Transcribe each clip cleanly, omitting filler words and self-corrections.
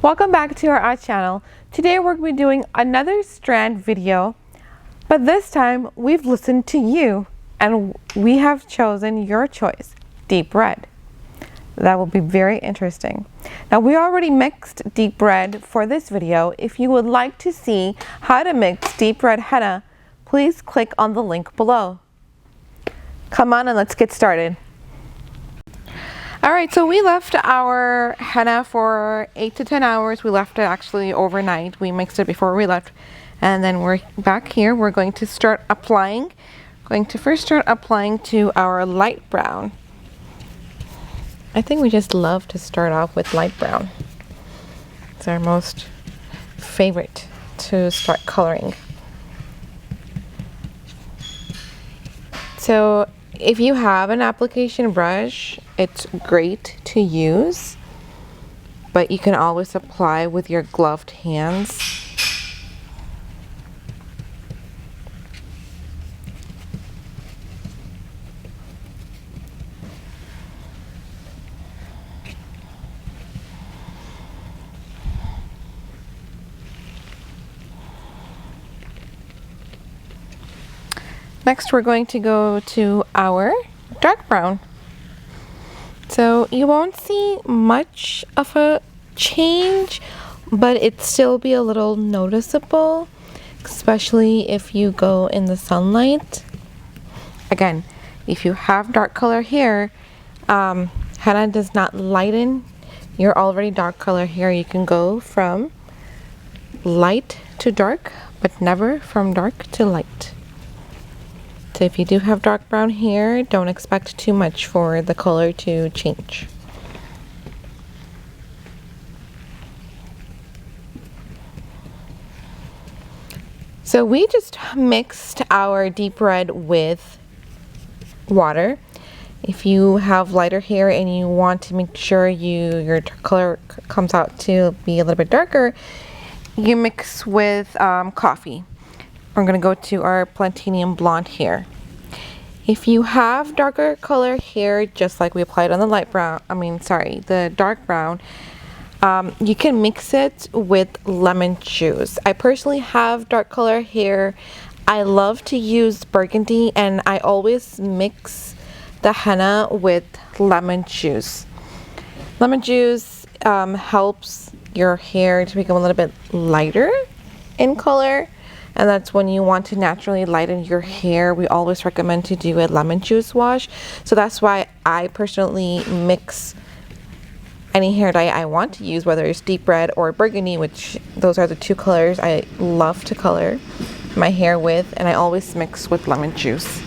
Welcome back to our art channel. Today we're going to be doing another strand video, but this time we've listened to you and we have chosen your choice, deep red. That will be very interesting. Now we already mixed deep red for this video. If you would like to see how to mix deep red henna, please click on the link below. Come on and let's get started. Alright, so we left our henna for 8 to 10 hours. We left it actually overnight. We mixed it before we left. And then we're back here. We're going to start applying. First start applying to our light brown. I think we just love to start off with light brown. It's our most favorite to start coloring. So if you have an application brush, it's great to use, but you can always apply with your gloved hands. Next, we're going to go to our dark brown. So you won't see much of a change, but it still be a little noticeable, especially if you go in the sunlight. Again, if you have dark color hair, henna does not lighten your already dark color hair. You can go from light to dark, but never from dark to light. So if you do have dark brown hair, don't expect too much for the color to change. So we just mixed our deep red with water. If you have lighter hair and you want to make sure your color comes out to be a little bit darker, you mix with coffee. We're going to go to our platinum blonde hair. If you have darker color hair, just like we applied on the the dark brown, you can mix it with lemon juice. I personally have dark color hair. I love to use burgundy, and I always mix the henna with lemon juice. Lemon juice helps your hair to become a little bit lighter in color. And that's when you want to naturally lighten your hair. We always recommend to do a lemon juice wash. So that's why I personally mix any hair dye I want to use, whether it's deep red or burgundy, which those are the two colors I love to color my hair with, and I always mix with lemon juice.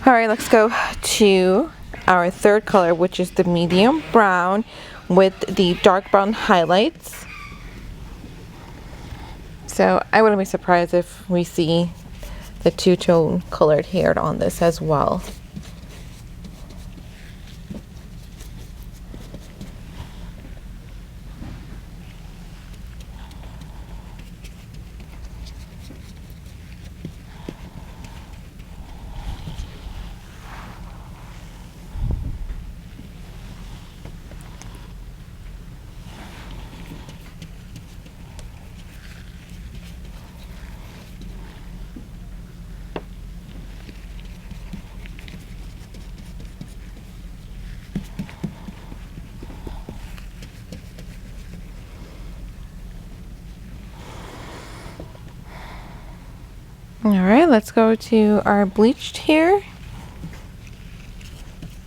All right, let's go to our third color, which is the medium brown with the dark brown highlights. So I wouldn't be surprised if we see the two-tone colored hair on this as well. All right, let's go to our bleached hair.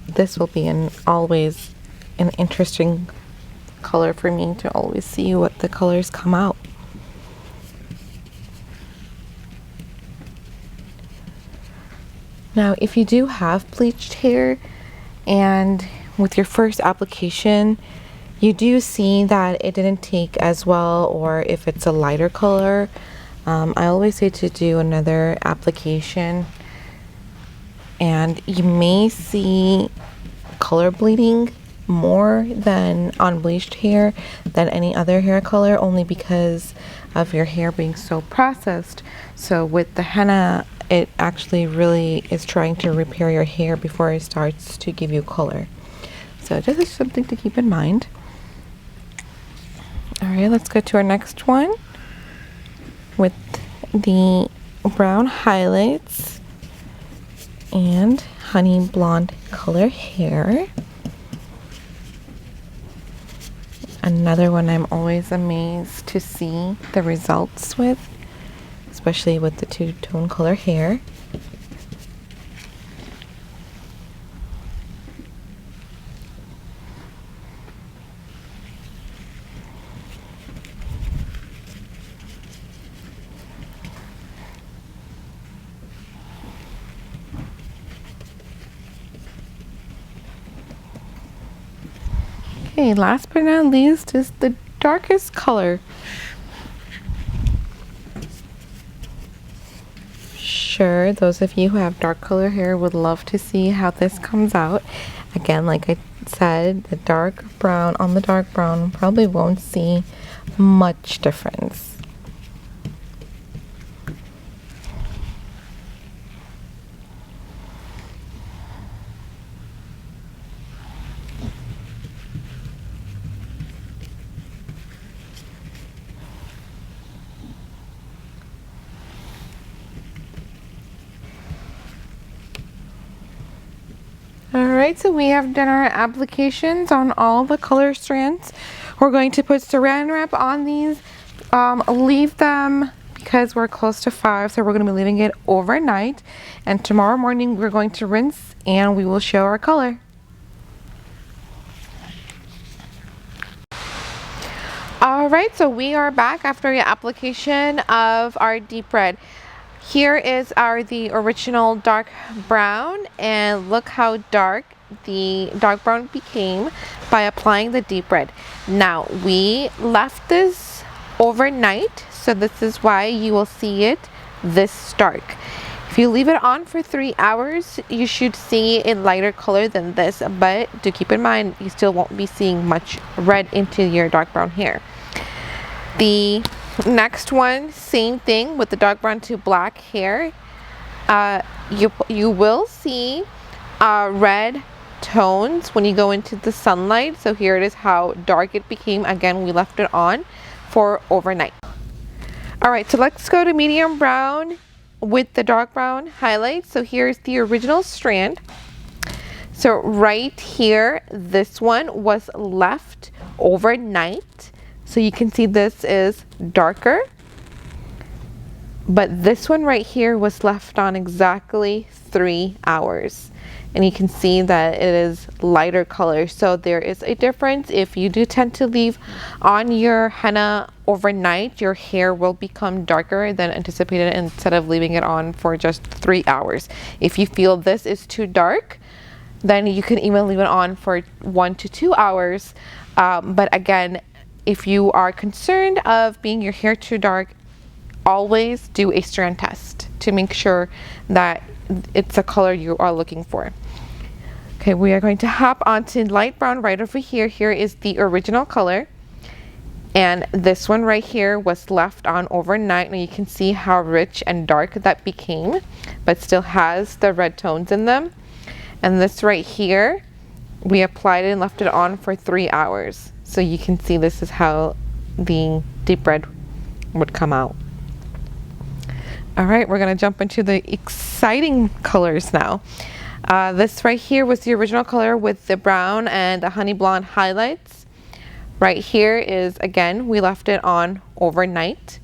This will be always an interesting color for me to always see what the colors come out. Now, if you do have bleached hair and with your first application, you do see that it didn't take as well, or if it's a lighter color, I always say to do another application, and you may see color bleeding more than on bleached hair than any other hair color, only because of your hair being so processed. So with the henna, it actually really is trying to repair your hair before it starts to give you color. So this is something to keep in mind. All right, let's go to our next one with the brown highlights and honey blonde color hair. Another one I'm always amazed to see the results with, especially with the two-tone color hair. Okay, last but not least is the darkest color. Sure, those of you who have dark color hair would love to see how this comes out. Again, like I said, the dark brown on the dark brown probably won't see much difference. Alright, so we have done our applications on all the color strands. We're going to put saran wrap on these, leave them because we're close to 5, so we're going to be leaving it overnight. And tomorrow morning we're going to rinse and we will show our color. Alright, so we are back after the application of our deep red. Here is the original dark brown, and look how dark the dark brown became by applying the deep red. Now we left this overnight, so this is why you will see it this dark. If you leave it on for 3 hours, you should see a lighter color than this, but do keep in mind you still won't be seeing much red into your dark brown hair. The next one, same thing with the dark brown to black hair. You will see red tones when you go into the sunlight. So here it is how dark it became. Again, we left it on for overnight. All right, so let's go to medium brown with the dark brown highlights. So here's the original strand. So right here, this one was left overnight. So you can see this is darker, but this one right here was left on exactly 3 hours. And you can see that it is lighter color. So there is a difference. If you do tend to leave on your henna overnight, your hair will become darker than anticipated instead of leaving it on for just 3 hours. If you feel this is too dark, then you can even leave it on for 1 to 2 hours. But again, if you are concerned of being your hair too dark, always do a strand test to make sure that it's a color you are looking for. Okay, we are going to hop onto light brown right over here. Here is the original color. And this one right here was left on overnight. And you can see how rich and dark that became, but still has the red tones in them. And this right here, we applied it and left it on for 3 hours. So you can see this is how the deep red would come out. All right, we're gonna jump into the exciting colors now. This right here was the original color with the brown and the honey blonde highlights. Right here is, again, we left it on overnight.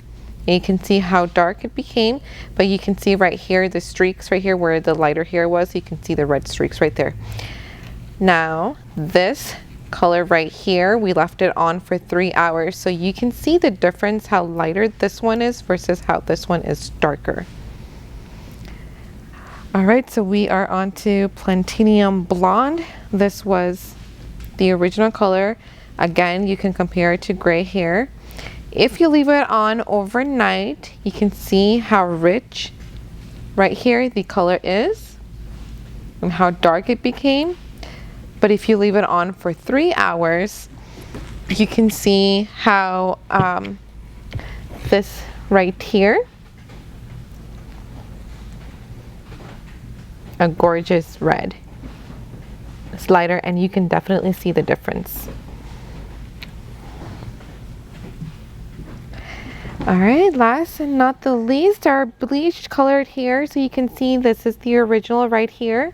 And you can see how dark it became, but you can see right here the streaks right here where the lighter hair was. You can see the red streaks right there. Now, this color right here, we left it on for 3 hours, so you can see the difference how lighter this one is versus how this one is darker. All right, so we are on to Platinum Blonde. This was the original color. Again, you can compare it to gray hair. If you leave it on overnight, you can see how rich right here the color is and how dark it became. But if you leave it on for 3 hours, you can see how this right here, a gorgeous red. It's lighter and you can definitely see the difference. All right, last and not the least, our bleached colored hair. So you can see this is the original right here.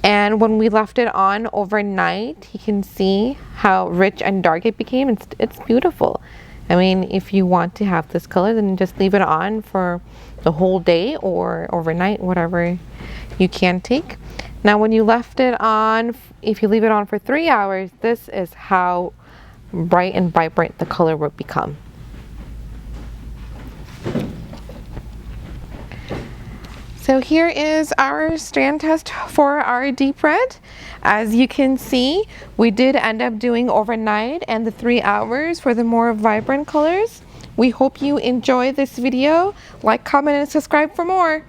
And when we left it on overnight, you can see how rich and dark it became. It's beautiful. I mean, if you want to have this color, then just leave it on for the whole day or overnight, whatever you can take. Now, when you left it on, if you leave it on for 3 hours, this is how bright and vibrant the color would become. So here is our strand test for our deep red. As you can see, we did end up doing overnight and the 3 hours for the more vibrant colors. We hope you enjoy this video. Like, comment, and subscribe for more.